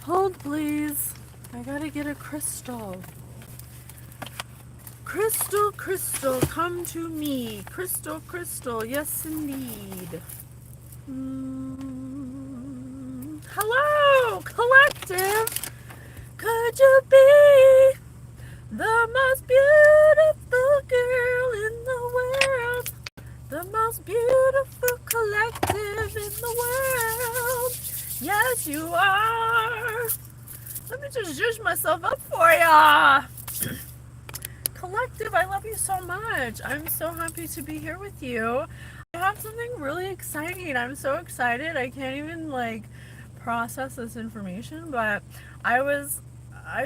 Hold, please. I gotta get a crystal. Crystal, crystal, come to me. Crystal, crystal, yes indeed. Hello, collective. Could you be the most beautiful girl in the world? The most beautiful collective in the world. Yes, you are. Let me just zhuzh myself up for ya. Collective, I love you so much. I'm so happy to be here with you. I have something really exciting. I'm so excited. I can't even process this information, but I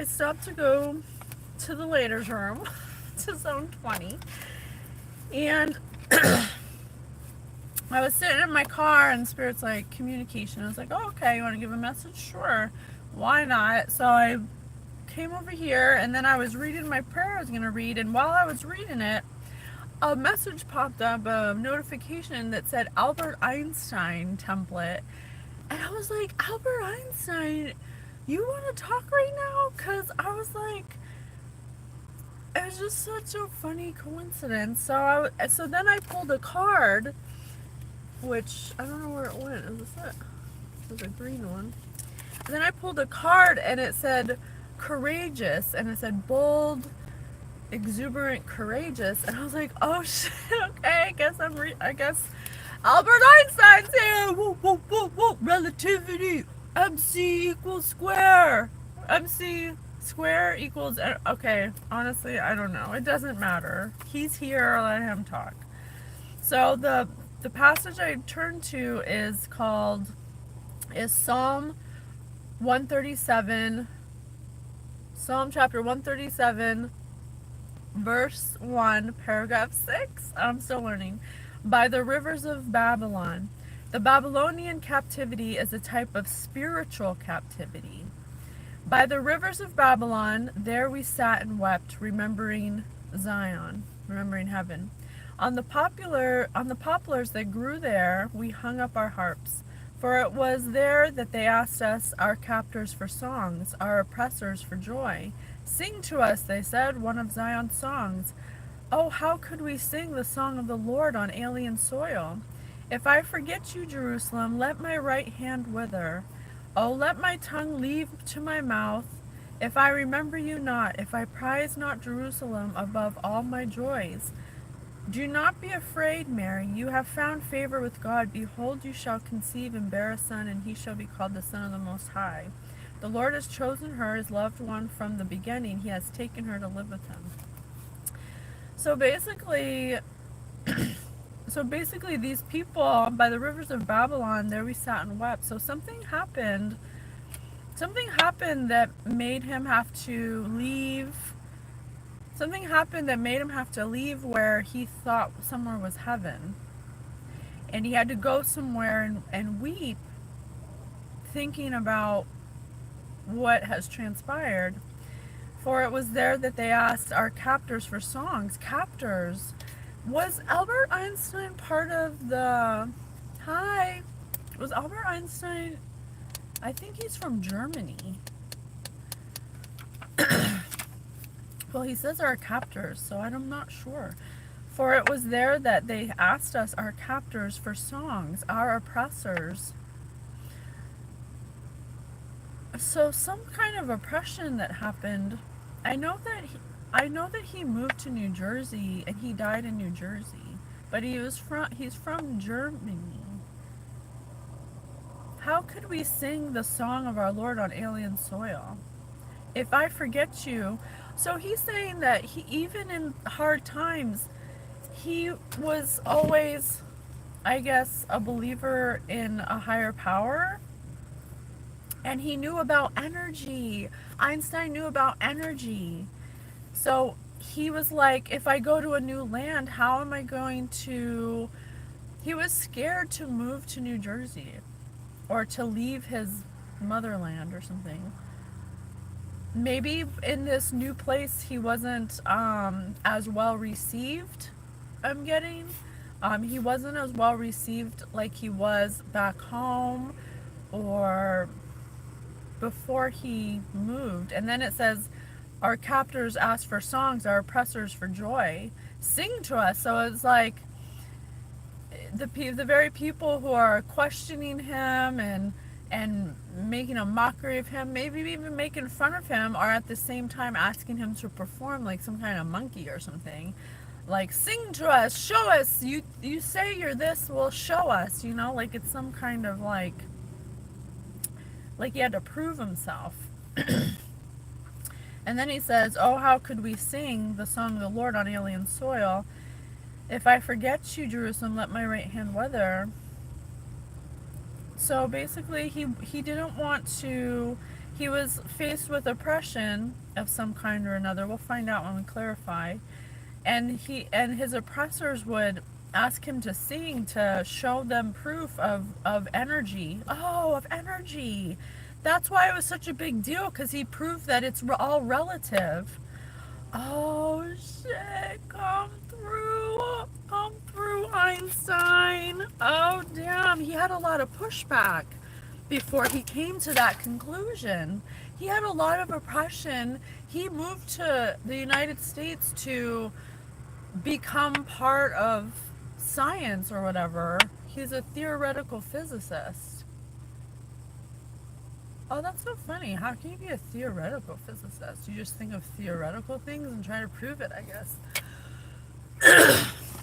stopped to go to the ladies' room to zone 20, and I was sitting in my car and Spirit's like, communication. I was like, oh, okay, you want to give a message? Sure. Why not? So I came over here and then I was reading my prayer I was going to read, and while I was reading it, a message popped up, a notification that said Albert Einstein template. And I was like, Albert Einstein, you want to talk right now? Because I was like, it was just such a funny coincidence. So then I pulled a card, which I don't know where it went. Is this it? It was a green one. And then I pulled a card and it said courageous, and it said bold, exuberant, courageous. And I was like, oh shit, okay, I guess Albert Einstein's here. Whoa, whoa, whoa, whoa. Relativity. MC equals square. MC square equals, okay, honestly, I don't know. It doesn't matter. He's here, let him talk. So the passage I turned to is Psalm 137, Psalm chapter 137, verse 1, paragraph 6. I'm still learning. By the rivers of Babylon. The Babylonian captivity is a type of spiritual captivity. By the rivers of Babylon, there we sat and wept, remembering Zion, remembering heaven. On the poplars that grew there, we hung up our harps. For it was there that they asked us, our captors, for songs, our oppressors for joy. Sing to us, they said, one of Zion's songs. Oh, how could we sing the song of the Lord on alien soil? If I forget you, Jerusalem, let my right hand wither. Oh, let my tongue leave to my mouth. If I remember you not, if I prize not Jerusalem above all my joys. Do not be afraid, Mary. You have found favor with God. Behold, you shall conceive and bear a son, and he shall be called the Son of the Most High. The Lord has chosen her, his loved one, from the beginning. He has taken her to live with him. So basically, these people by the rivers of Babylon, there we sat and wept. So something happened that made him have to leave. Something happened that made him have to leave where he thought somewhere was heaven. And he had to go somewhere and weep, thinking about what has transpired. For it was there that they asked our captors for songs. Captors. Was Albert Einstein part of the... Hi. Was Albert Einstein... I think he's from Germany. Well, he says our captors, so I'm not sure. For it was there that they asked us, our captors, for songs, our oppressors. So some kind of oppression that happened. I know that he moved to New Jersey and he died in New Jersey, but he's from Germany. How could we sing the song of our Lord on alien soil? If I forget you. So he's saying that even in hard times, he was always, I guess, a believer in a higher power. And he knew about energy. Einstein knew about energy. So he was like, if I go to a new land, how am I going to... He was scared to move to New Jersey or to leave his motherland or something. Maybe in this new place he wasn't as well received, I'm getting. He wasn't as well received like he was back home, or before he moved. And then it says, our captors asked for songs, our oppressors for joy. Sing to us. So it's like the very people who are questioning him and making a mockery of him, maybe even making fun of him, are at the same time asking him to perform like some kind of monkey or something. Like, sing to us, show us. You say you're this, well, show us. Like it's some kind of like he had to prove himself. And then he says, oh, how could we sing the song of the Lord on alien soil? If I forget you, Jerusalem, let my right hand wither. So basically, he didn't want to, he was faced with oppression of some kind or another. We'll find out when we clarify. And his oppressors would ask him to sing to show them proof of energy. Oh, of energy. That's why it was such a big deal, because he proved that it's all relative. Oh, shit. Come through, Einstein. Oh, damn. He had a lot of pushback before he came to that conclusion. He had a lot of oppression. He moved to the United States to become part of science or whatever. He's a theoretical physicist. Oh, that's so funny. How can you be a theoretical physicist? You just think of theoretical things and try to prove it, I guess.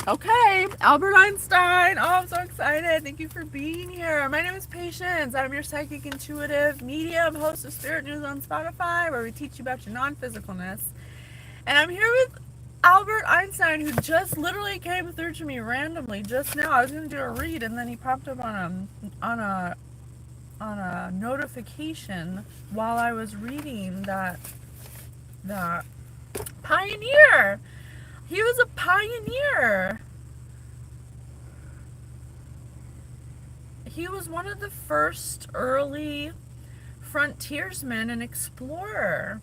Okay, Albert Einstein. Oh, I'm so excited. Thank you for being here. My name is Patience. I'm your psychic intuitive medium, host of Spirit News on Spotify, where we teach you about your non-physicalness. And I'm here with Albert Einstein, who just literally came through to me randomly just now. I was going to do a read, and then he popped up on a notification while I was reading that pioneer. He was a pioneer. He was one of the first early frontiersmen and explorer.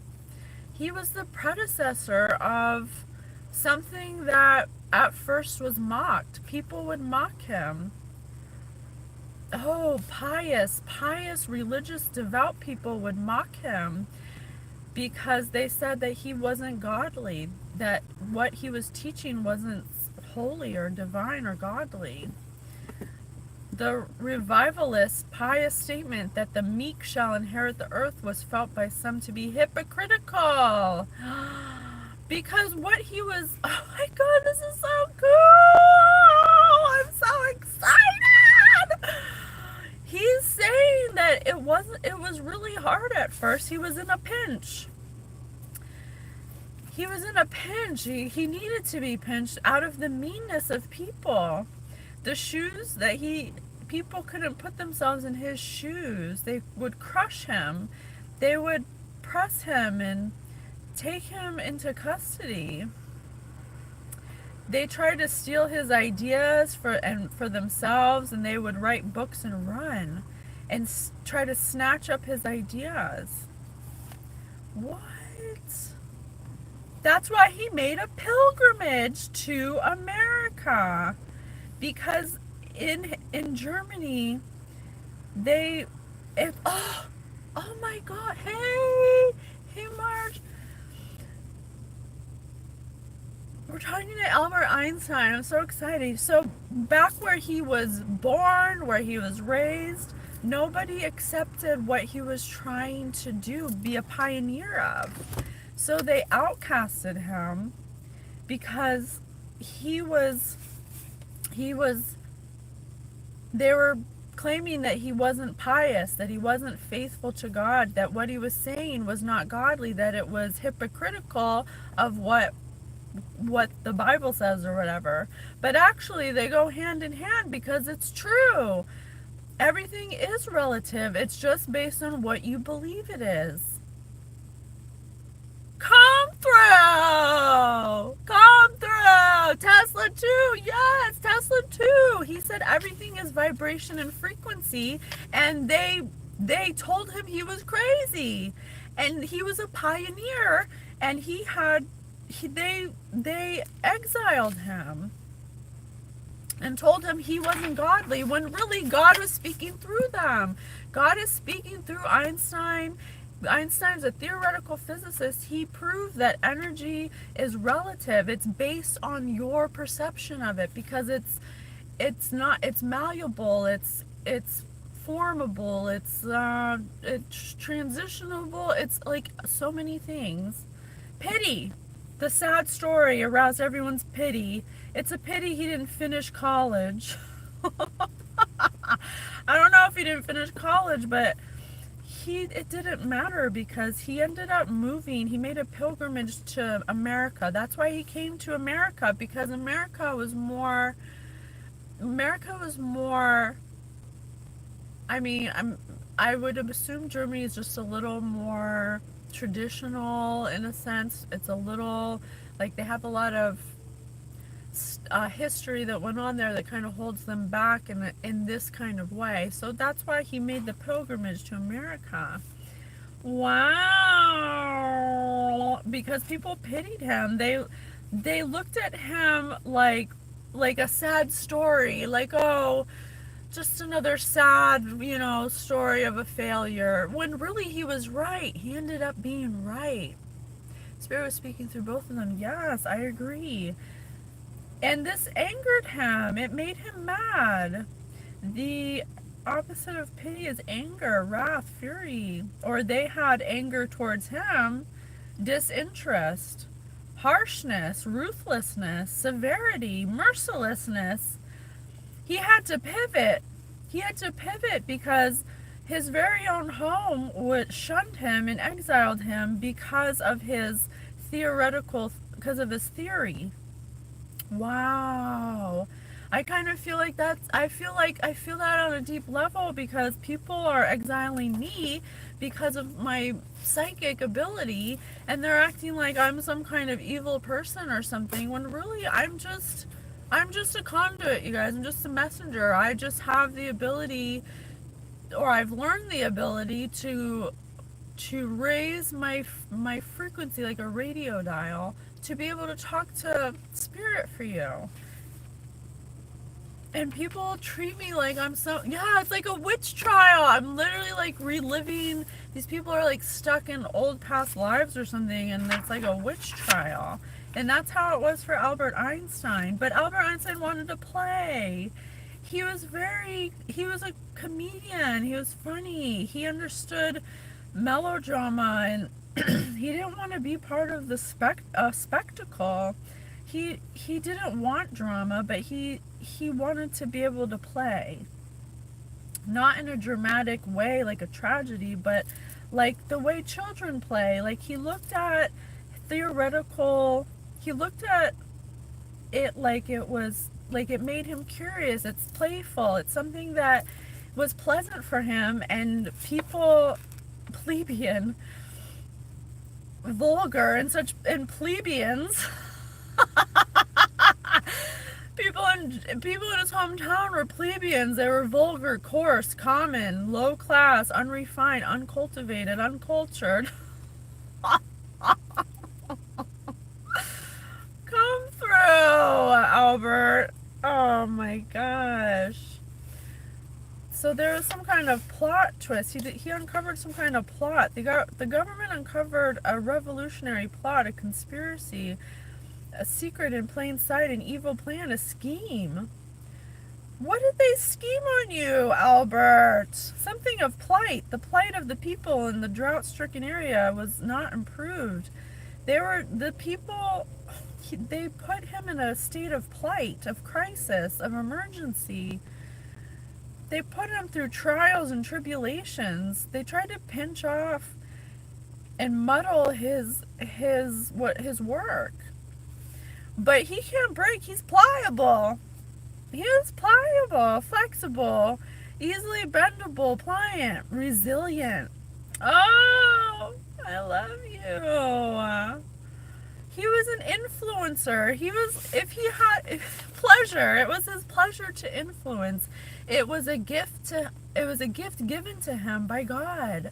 He was the predecessor of something that at first was mocked. People would mock him. Oh, pious, religious, devout people would mock him because they said that he wasn't godly, that what he was teaching wasn't holy or divine or godly. The revivalist pious statement that the meek shall inherit the earth was felt by some to be hypocritical. Because what he was, oh my God, this is so cool! I'm so excited! He's saying that it was really hard at first. He was in a pinch. He was in a pinch. He needed to be pinched out of the meanness of people. The shoes that people couldn't put themselves in his shoes. They would crush him. They would press him and take him into custody. They tried to steal his ideas for themselves, and they would write books and run and try to snatch up his ideas. What? That's why he made a pilgrimage to America, because in Germany oh my God, hey Marge. We're talking to Albert Einstein. I'm so excited. So back where he was born, where he was raised, nobody accepted what he was trying to do, be a pioneer of. So they outcasted him because they were claiming that he wasn't pious, that he wasn't faithful to God, that what he was saying was not godly, that it was hypocritical of what the Bible says or whatever. But actually they go hand in hand, because it's true. Everything is relative. It's just based on what you believe it is. Come through! Tesla too. Yes, Tesla too. He said everything is vibration and frequency, and they told him he was crazy. And he was a pioneer, and they exiled him. and told him he wasn't godly, when really God was speaking through them. God is speaking through Einstein. Einstein's a theoretical physicist. He proved that energy is relative. It's based on your perception of it, because it's not, it's malleable, it's formable, it's transitionable, it's like so many things. Pity. The sad story aroused everyone's pity. It's a pity he didn't finish college. I don't know if he didn't finish college, but it didn't matter, because he ended up moving. He made a pilgrimage to America. That's why he came to America, because America was more, I mean, I would assume Germany is just a little more traditional in a sense. It's a little, like, they have a lot of history that went on there that kind of holds them back in this kind of way. So that's why he made the pilgrimage to America. Wow. Because people pitied him. They looked at him like a sad story, like, oh, just another sad, story of a failure, when really he was right. He ended up being right. Spirit was speaking through both of them. Yes, I agree. And this angered him. It made him mad. The opposite of pity is anger, wrath, fury. Or they had anger towards him, disinterest, harshness, ruthlessness, severity, mercilessness. He had to pivot. He had to pivot because his very own home shunned him and exiled him because of his because of his theory. Wow. I kind of feel like I feel that on a deep level, because people are exiling me because of my psychic ability, and they're acting like I'm some kind of evil person or something, when really I'm just a conduit, you guys. I'm just a messenger. I just have the ability, or I've learned the ability to raise my frequency like a radio dial, to be able to talk to spirit for you. And people treat me like I'm it's like a witch trial. I'm literally like reliving. These people are like stuck in old past lives or something, and it's like a witch trial. And that's how it was for Albert Einstein. But Albert Einstein wanted to play. He was a comedian. He was funny. He understood melodrama, and he didn't want to be part of the spectacle. He didn't want drama, but he wanted to be able to play. Not in a dramatic way like a tragedy, but like the way children play. Like, he looked at it like it made him curious. It's playful. It's something that was pleasant for him, and people, plebeian, vulgar, and plebeians, people in his hometown were plebeians. They were vulgar, coarse, common, low class, unrefined, uncultivated, uncultured. Come through, Albert. Oh my gosh. So there was some kind of plot twist. He uncovered some kind of plot. The government uncovered a revolutionary plot, a conspiracy, a secret in plain sight, an evil plan, a scheme. What did they scheme on you, Albert? Something of plight. The plight of the people in the drought-stricken area was not improved. They put him in a state of plight, of crisis, of emergency. They put him through trials and tribulations. They tried to pinch off and muddle his work. But he can't break. He's pliable. He is pliable, flexible, easily bendable, pliant, resilient. Oh, I love you. He was an influencer. If he had pleasure, it was his pleasure to influence. It was a gift given to him by God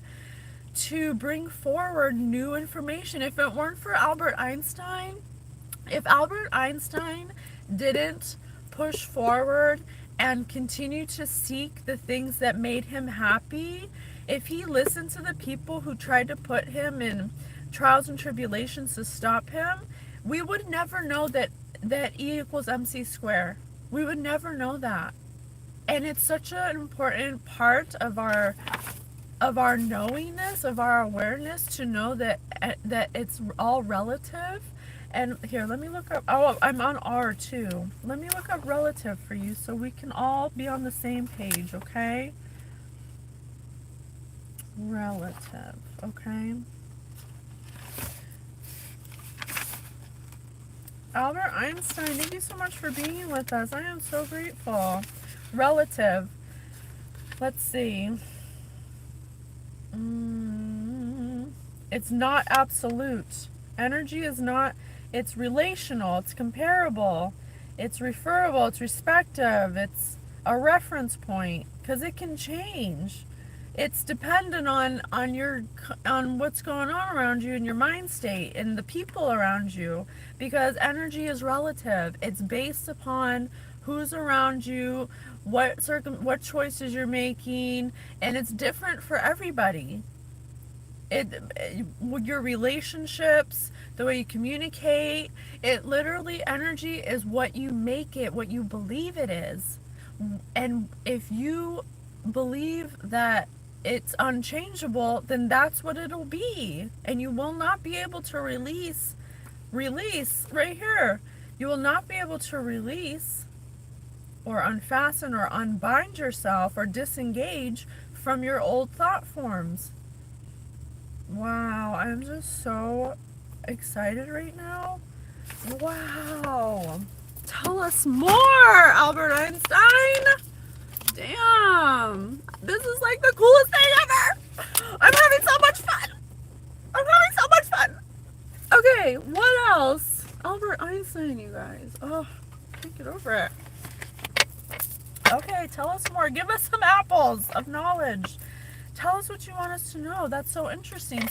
to bring forward new information. If it weren't for if Albert Einstein didn't push forward and continue to seek the things that made him happy, if he listened to the people who tried to put him in trials and tribulations to stop him, we would never know that E equals MC squared. We would never know that. And it's such an important part of our knowingness, of our awareness, to know that it's all relative. And here, let me look up, oh, I'm on R too. Let me look up relative for you so we can all be on the same page, okay? Relative, okay? Albert Einstein, thank you so much for being with us. I am so grateful. Relative. Let's see. It's not absolute. Energy is not, it's relational, it's comparable, it's referable, it's respective, it's a reference point, because it can change. It's dependent on what's going on around you in your mind state and the people around you, because energy is relative. It's based upon who's around you, what choices you're making, and it's different for everybody. Your relationships, the way you communicate, it literally, energy is what you make it, what you believe it is. And if you believe that it's unchangeable, then that's what it'll be. And you will not be able to release right here. You will not be able to release or unfasten or unbind yourself or disengage from your old thought forms. Wow, I'm just so excited right now. Wow. Tell us more, Albert Einstein. Damn. This is like the coolest thing ever. I'm having so much fun. Okay, what else? Albert Einstein, you guys. Oh, can't get over it. Okay, tell us more. Give us some apples of knowledge. Tell us what you want us to know. That's so interesting.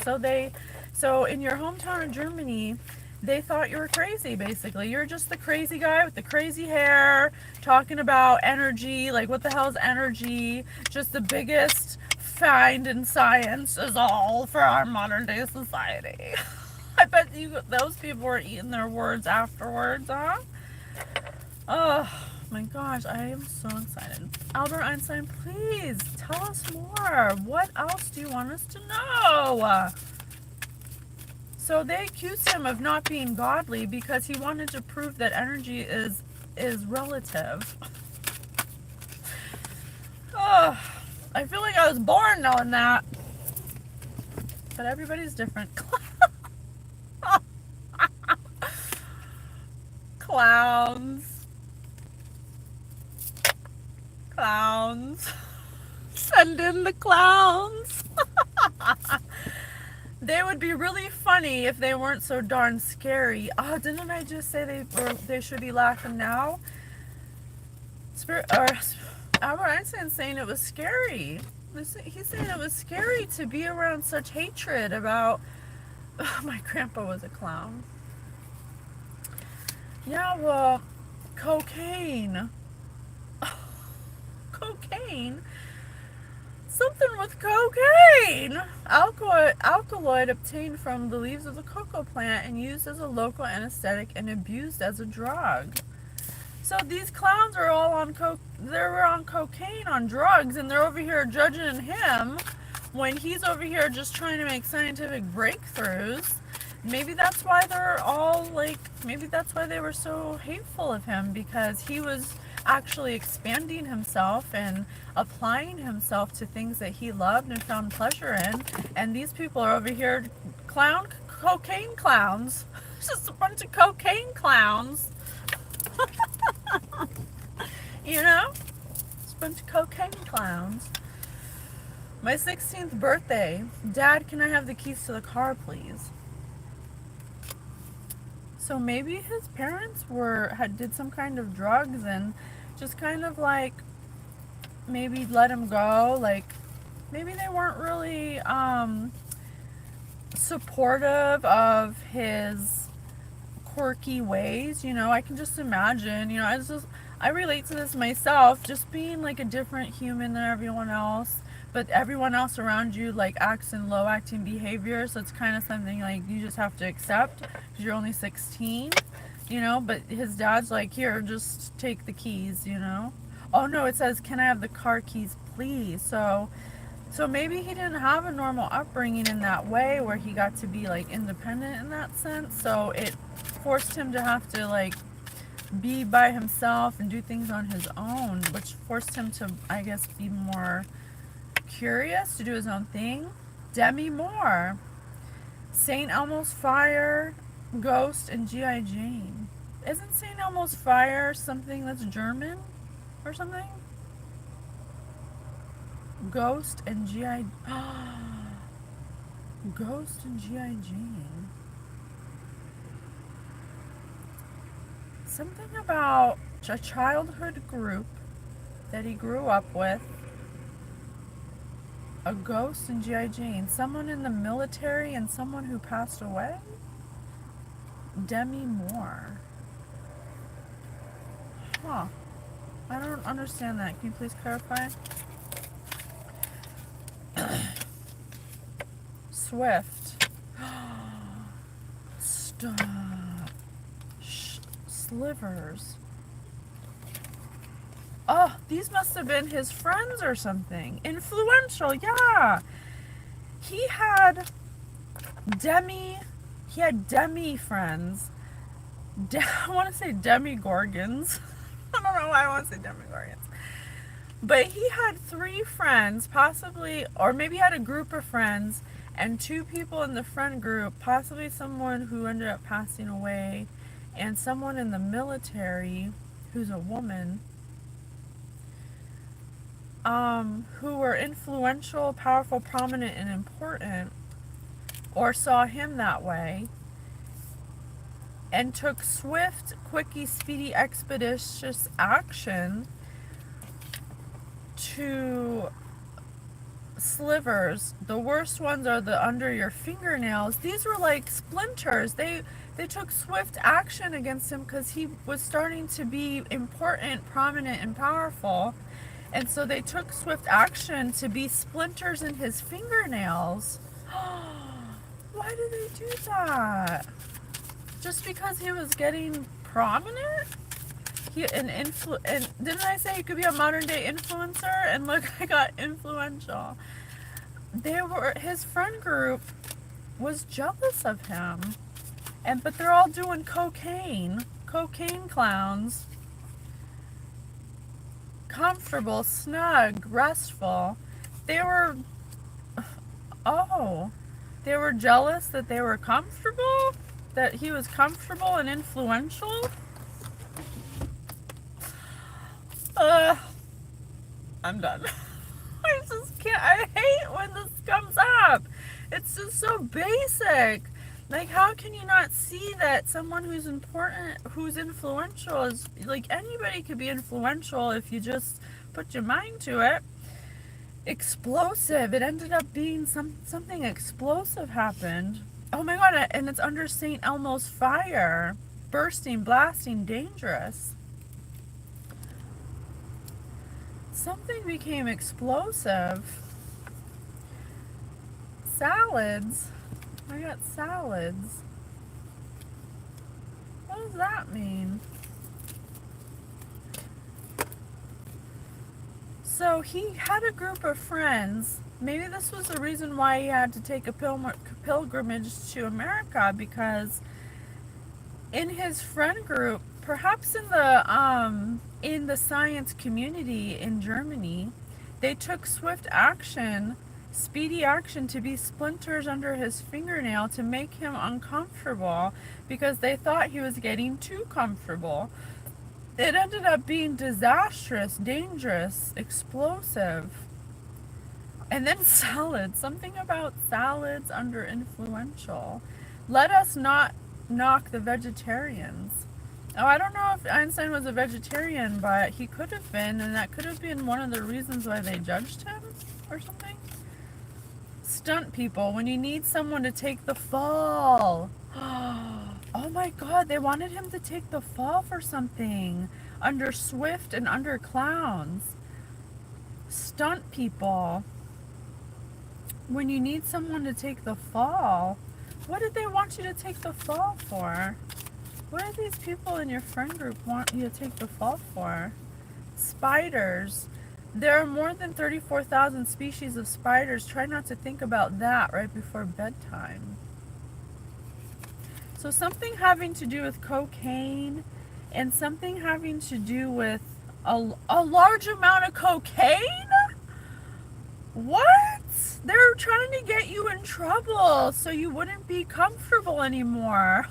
So in your hometown in Germany, they thought you were crazy, basically. You're just the crazy guy with the crazy hair, talking about energy, like what the hell is energy? Just the biggest find in science is all for our modern day society. I bet those people were eating their words afterwards, huh? Oh my gosh, I am so excited. Albert Einstein, please tell us more. What else do you want us to know? So they accused him of not being godly because he wanted to prove that energy is relative. Oh, I feel like I was born knowing that. But everybody's different. Clowns. Send in the clowns. They would be really funny if they weren't so darn scary. Oh, didn't I just say they should be laughing now? Albert Einstein's saying it was scary. He's saying it was scary to be around such hatred about... Oh, my grandpa was a clown. Yeah, well, cocaine. Cocaine? Something with cocaine! Alkaloid obtained from the leaves of the cocoa plant and used as a local anesthetic and abused as a drug. So these clowns are all on they're on cocaine, on drugs, and they're over here judging him when he's over here just trying to make scientific breakthroughs. Maybe that's why they're all like, maybe that's why they were so hateful of him, because he was actually expanding himself and applying himself to things that he loved and found pleasure in. And these people are over here cocaine clowns. Just a bunch of cocaine clowns. You know? Just a bunch of cocaine clowns. My 16th birthday. Dad, can I have the keys to the car, please? So maybe his parents did some kind of drugs and just kind of like maybe let him go. Like maybe they weren't really supportive of his quirky ways. You know, I can just imagine. You know, I relate to this myself, just being like a different human than everyone else, but everyone else around you like acts in low acting behavior, so it's kind of something like you just have to accept because you're only 16, you know. But his dad's like, here, just take the keys, you know. Oh no, it says, can I have the car keys, please? So maybe he didn't have a normal upbringing in that way where he got to be like independent in that sense. So it forced him to have to like be by himself and do things on his own, which forced him to, I guess, be more curious, to do his own thing. Demi Moore, St. Elmo's Fire, Ghost, and G.I. Jane. Isn't St. Elmo's Fire something that's German or something? Ghost and G.I. Ghost and G.I. Jane. Something about a childhood group that he grew up with. A ghost and G.I. Jane. Someone in the military and someone who passed away? Demi Moore. Huh. I don't understand that. Can you please clarify? Swift. Stop. Slivers. Oh, these must have been his friends or something. Influential, yeah. He had demi friends. I want to say demi-gorgons. I don't know why I want to say demi-gorgons. But he had 3 friends, possibly, or maybe he had a group of friends, and 2 people in the friend group, possibly someone who ended up passing away, and someone in the military who's a woman, who were influential, powerful, prominent, and important, or saw him that way, and took swift, quicky, speedy, expeditious action to slivers. The worst ones are the under your fingernails. These were like splinters. They took swift action against him because he was starting to be important, prominent, and powerful. And so they took swift action to be splinters in his fingernails. Why did they do that? Just because he was getting prominent? And didn't I say he could be a modern day influencer? And look, I got influential. His friend group was jealous of him. But they're all doing cocaine clowns. Comfortable, snug, restful. They were jealous that they were comfortable, that he was comfortable and influential. I'm done. I just can't. I hate when this comes up. It's just so basic. Like, how can you not see that someone who's important, who's influential, is like, anybody could be influential if you just put your mind to it. Explosive. It ended up being something explosive happened. Oh my god, and it's under St. Elmo's Fire. Bursting, blasting, dangerous. Something became explosive. Salads. I got salads. What does that mean? So he had a group of friends. Maybe this was the reason why he had to take a pilgrimage to America, because in his friend group, perhaps in the science community in Germany, they took swift action, speedy action, to be splinters under his fingernail to make him uncomfortable because they thought he was getting too comfortable. It ended up being disastrous, dangerous, explosive. And then salads. Something about salads under influential. Let us not knock the vegetarians. Oh, I don't know if Einstein was a vegetarian, but he could have been, and that could have been one of the reasons why they judged him or something. Stunt people, when you need someone to take the fall. Oh my god, they wanted him to take the fall for something. under swift and under clowns, stunt people. When you need someone to take the fall, what did they want you to take the fall for? What do these people in your friend group want you to take the fall for? Spiders. There are more than 34,000 species of spiders. Try not to think about that right before bedtime. So something having to do with cocaine and something having to do with a large amount of cocaine? What? They're trying to get you in trouble so you wouldn't be comfortable anymore.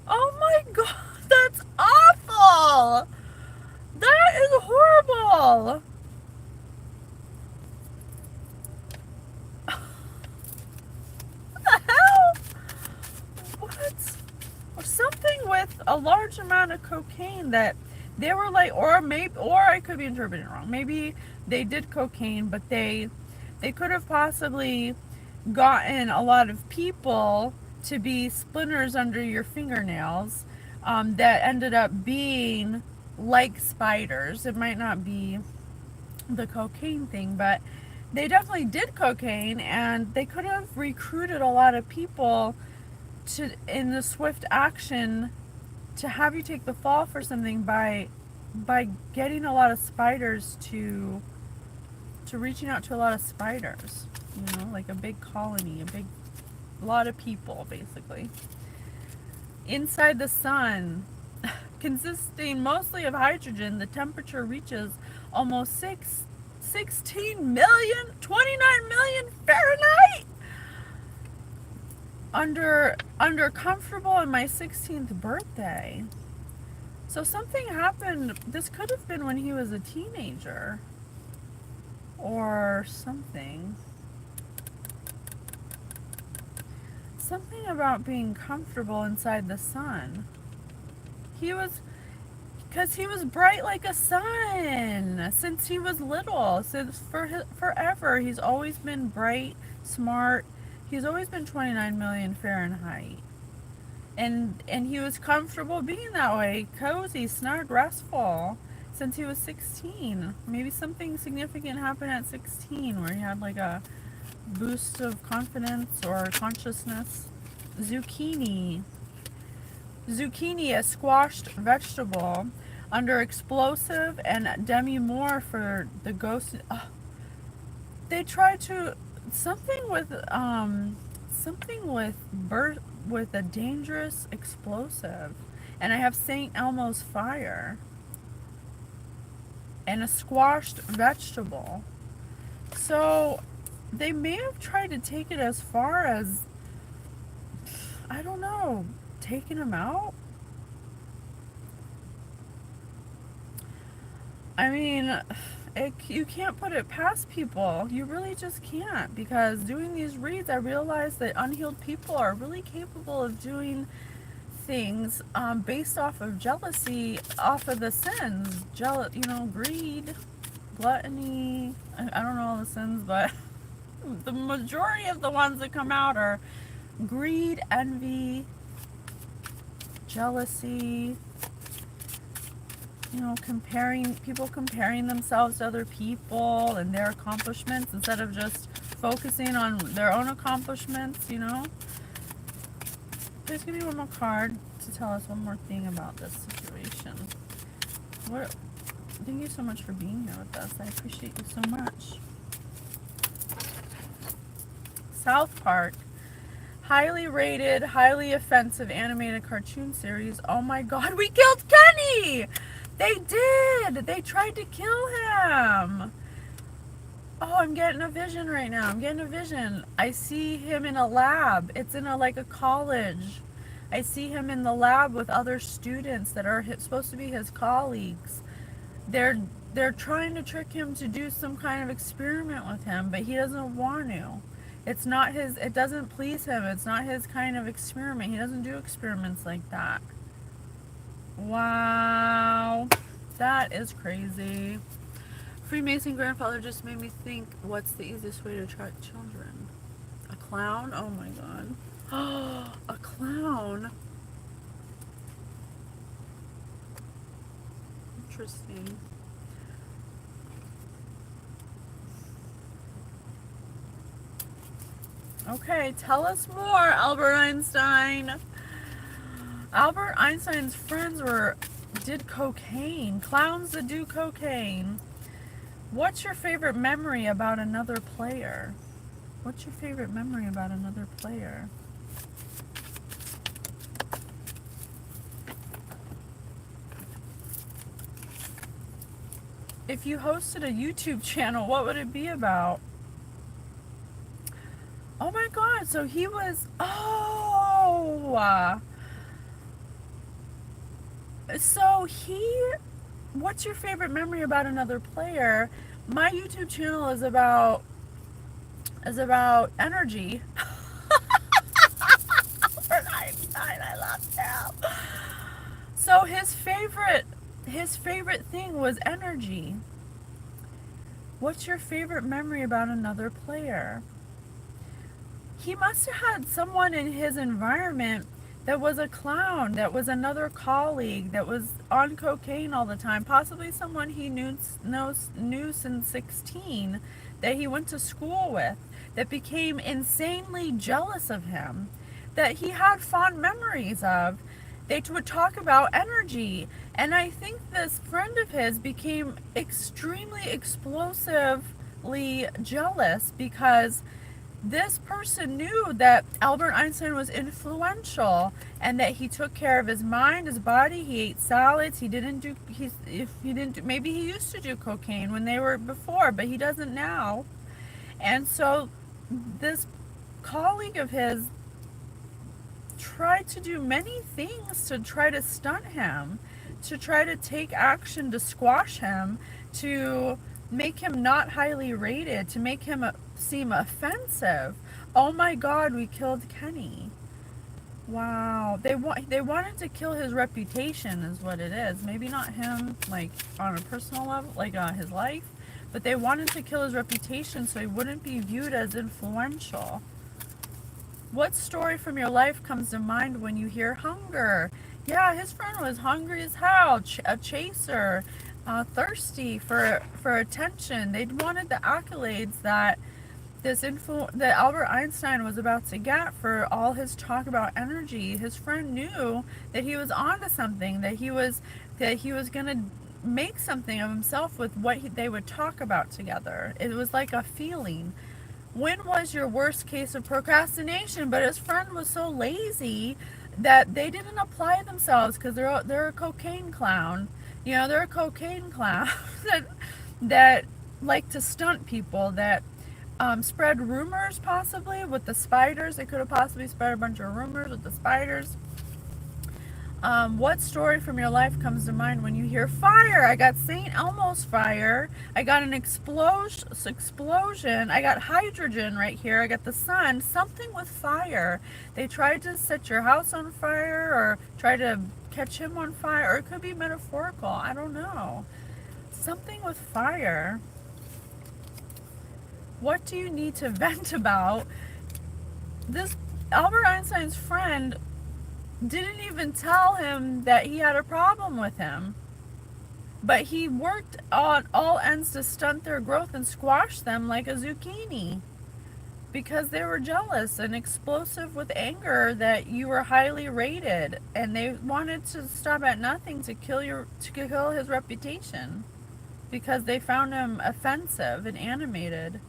Oh my god, that's awful! That is horrible! What the hell? What? Or something with a large amount of cocaine that they were like, or I could be interpreting it wrong. Maybe they did cocaine, but they could have possibly gotten a lot of people to be splinters under your fingernails that ended up being like spiders. It might not be the cocaine thing, but they definitely did cocaine, and they could have recruited a lot of people to in the swift action to have you take the fall for something by getting a lot of spiders to reaching out to a lot of spiders, you know, like a big colony, a lot of people basically. Inside the sun, consisting mostly of hydrogen, the temperature reaches almost 16 million, 29 million Fahrenheit. Under comfortable on my 16th birthday. So something happened. This could have been when he was a teenager or something. Something about being comfortable inside the sun. Because he was bright like a sun since he was little. Since forever, he's always been bright, smart. He's always been 29 million Fahrenheit. And he was comfortable being that way, cozy, snug, restful, since he was 16. Maybe something significant happened at 16 where he had like a boost of confidence or consciousness. Zucchini. Zucchini, a squashed vegetable, under explosive, and Demi Moore for the ghost. They tried to something with with a dangerous explosive, and I have St. Elmo's fire and a squashed vegetable. So they may have tried to take it as far as, I don't know, taking him out. I mean, you can't put it past people. You really just can't, because doing these reads, I realized that unhealed people are really capable of doing things based off of jealousy, off of the sins. Greed, gluttony. I don't know all the sins, but the majority of the ones that come out are greed, envy, jealousy. Comparing themselves to other people and their accomplishments instead of just focusing on their own accomplishments, Please give me one more card to tell us one more thing about this situation. Thank you so much for being here with us. I appreciate you so much. South Park. Highly rated, highly offensive animated cartoon series. Oh my god, we killed Kenny! They did! They tried to kill him! Oh, I'm getting a vision right now. I'm getting a vision. I see him in a lab. It's in a college. I see him in the lab with other students that are supposed to be his colleagues. They're trying to trick him to do some kind of experiment with him, but he doesn't want to. It doesn't please him. It's not his kind of experiment. He doesn't do experiments like that. Wow, that is crazy. Freemason grandfather just made me think, what's the easiest way to attract children? A clown? Oh my god. A clown. interesting. Okay, tell us more, Albert Einstein. Albert Einstein's friends did cocaine. Clowns that do cocaine. What's your favorite memory about another player? What's your favorite memory about another player? If you hosted a YouTube channel, what would it be about? Oh my God, so he was, what's your favorite memory about another player? My YouTube channel is about energy. Albert Einstein, I love him. So his favorite thing was energy. What's your favorite memory about another player? He must have had someone in his environment that was a clown, that was another colleague, that was on cocaine all the time, possibly someone he knew since 16, that he went to school with, that became insanely jealous of him, that he had fond memories of. They would talk about energy, and I think this friend of his became extremely explosively jealous because this person knew that Albert Einstein was influential and that he took care of his mind, his body. He ate salads. Maybe he used to do cocaine when they were before, but he doesn't now. And so this colleague of his tried to do many things to try to stunt him, to try to take action to squash him, to make him not highly rated, to make him seem offensive. Oh my God, we killed Kenny. Wow. They wanted to kill his reputation is what it is. Maybe not him, like, on a personal level, like his life, but they wanted to kill his reputation so he wouldn't be viewed as influential. What story from your life comes to mind when you hear hunger? Yeah, his friend was hungry as hell, a chaser, thirsty for attention. They wanted the accolades that that Albert Einstein was about to get for all his talk about energy. His friend knew that he was onto something, that he was gonna make something of himself with what they would talk about together. It was like a feeling. When was your worst case of procrastination? But his friend was so lazy that they didn't apply themselves because they're a cocaine clown. You know, they're a cocaine clown that like to stunt people, that spread rumors possibly with the spiders. They could have possibly spread a bunch of rumors with the spiders. What story from your life comes to mind when you hear fire? I got St. Elmo's fire. I got an explosion. I got hydrogen right here. I got the sun. Something with fire. They tried to set your house on fire or try to catch him on fire. Or it could be metaphorical. I don't know. Something with fire. What do you need to vent about? This Albert Einstein's friend didn't even tell him that he had a problem with him. But he worked on all ends to stunt their growth and squash them like a zucchini. Because they were jealous and explosive with anger that you were highly rated. And they wanted to stop at nothing to kill his reputation. Because they found him offensive and animated.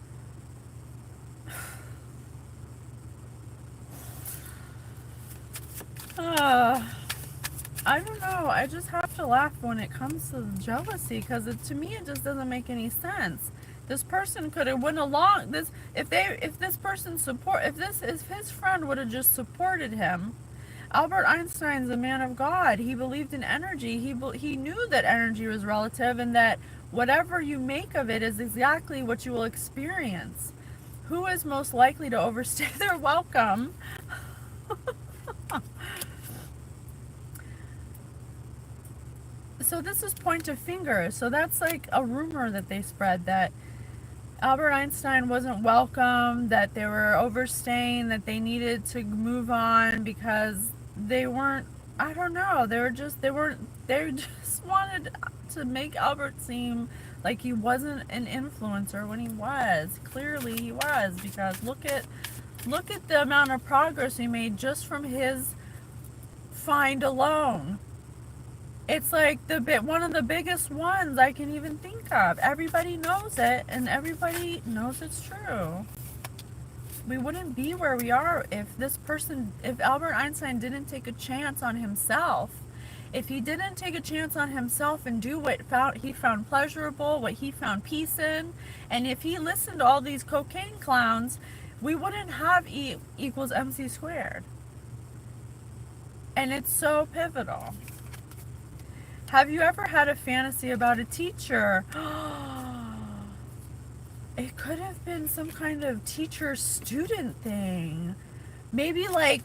I don't know. I just have to laugh when it comes to jealousy because to me it just doesn't make any sense. This person could have went along if his friend would have just supported him. Albert Einstein's a man of God. He believed in energy. He knew that energy was relative and that whatever you make of it is exactly what you will experience. Who is most likely to overstay their welcome? So this is point of finger. So that's like a rumor that they spread that Albert Einstein wasn't welcome, that they were overstaying, that they needed to move on because they weren't, I don't know, they just wanted to make Albert seem like he wasn't an influencer when he was. Clearly he was, because look at the amount of progress he made just from his find alone. It's like one of the biggest ones I can even think of. Everybody knows it, and everybody knows it's true. We wouldn't be where we are if Albert Einstein didn't take a chance on himself. If he didn't take a chance on himself and do what he found pleasurable, what he found peace in, and if he listened to all these cocaine clowns, we wouldn't have E equals MC squared. And it's so pivotal. Have you ever had a fantasy about a teacher? It could have been some kind of teacher-student thing. Maybe like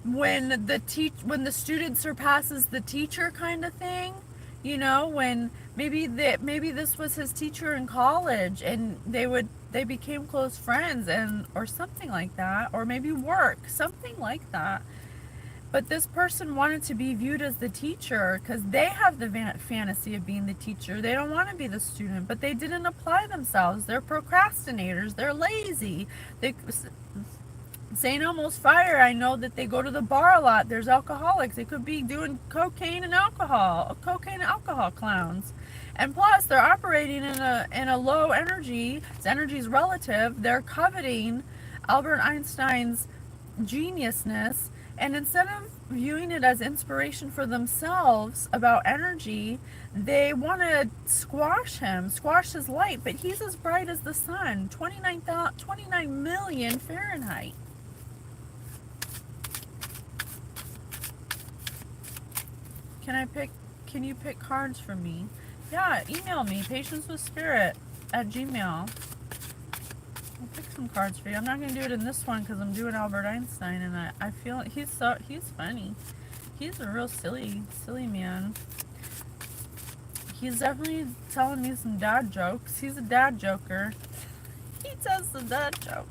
when the student surpasses the teacher kind of thing. You know, when maybe this was his teacher in college and they became close friends, or something like that, or maybe work, something like that. But this person wanted to be viewed as the teacher because they have the fantasy of being the teacher. They don't want to be the student, but they didn't apply themselves. They're procrastinators. They're lazy. St. Elmo's Fire, I know that they go to the bar a lot. There's alcoholics. They could be doing cocaine and alcohol clowns. And plus, they're operating in a low energy. Energy is relative. They're coveting Albert Einstein's geniusness. And instead of viewing it as inspiration for themselves about energy, they want to squash his light. But he's as bright as the sun, 29 million Fahrenheit. Can you pick cards for me? Yeah, email me, patiencewithspirit@gmail.com. I'll pick some cards for you. I'm not going to do it in this one because I'm doing Albert Einstein, and I feel he's funny. He's a real silly man. He's definitely telling me some dad jokes. He's a dad joker. He tells some dad jokes.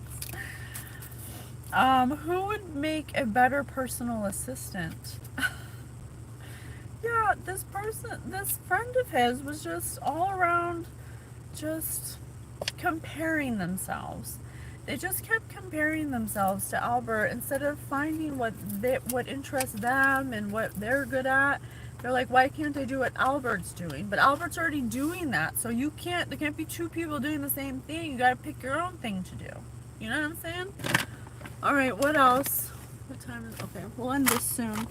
Who would make a better personal assistant? Yeah, this friend of his was just all around just comparing themselves. They just kept comparing themselves to Albert instead of finding what interests them and what they're good at. They're like, why can't I do what Albert's doing? But Albert's already doing that, so there can't be two people doing the same thing. You gotta pick your own thing to do. You know what I'm saying? Alright, what else? What time is okay, we'll end this soon.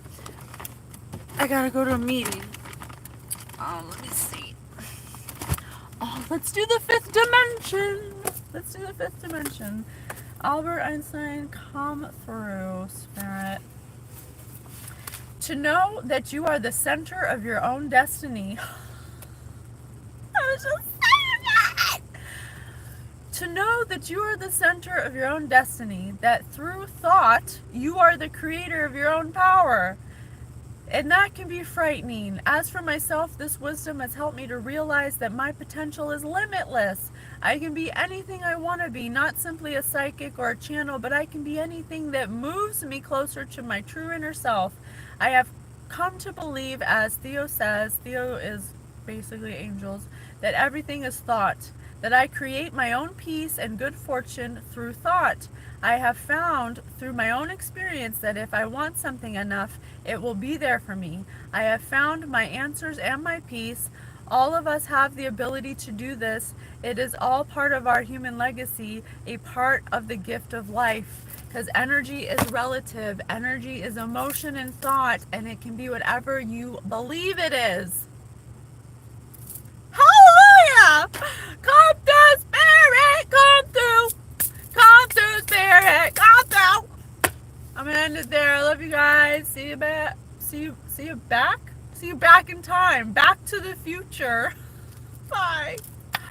I gotta go to a meeting. Let me see. Oh, let's do the fifth dimension. Albert Einstein, come through, Spirit. To know that you are the center of your own destiny. I was just saying that. To know that you are the center of your own destiny, that through thought, you are the creator of your own power. And that can be frightening. As for myself, this wisdom has helped me to realize that my potential is limitless. I can be anything I want to be, not simply a psychic or a channel, but I can be anything that moves me closer to my true inner self. I have come to believe, as Theo says, Theo is basically angels, that everything is thought, that I create my own peace and good fortune through thought. I have found through my own experience that if I want something enough, it will be there for me. I have found my answers and my peace. All of us have the ability to do this. It is all part of our human legacy, a part of the gift of life. Because energy is relative. Energy is emotion and thought, and it can be whatever you believe it is. Hallelujah! Come through, Spirit! Come through! Come through, Spirit! Come through! I'm gonna end it there. I love you guys. See you back. See you back in time. Back to the future. Bye.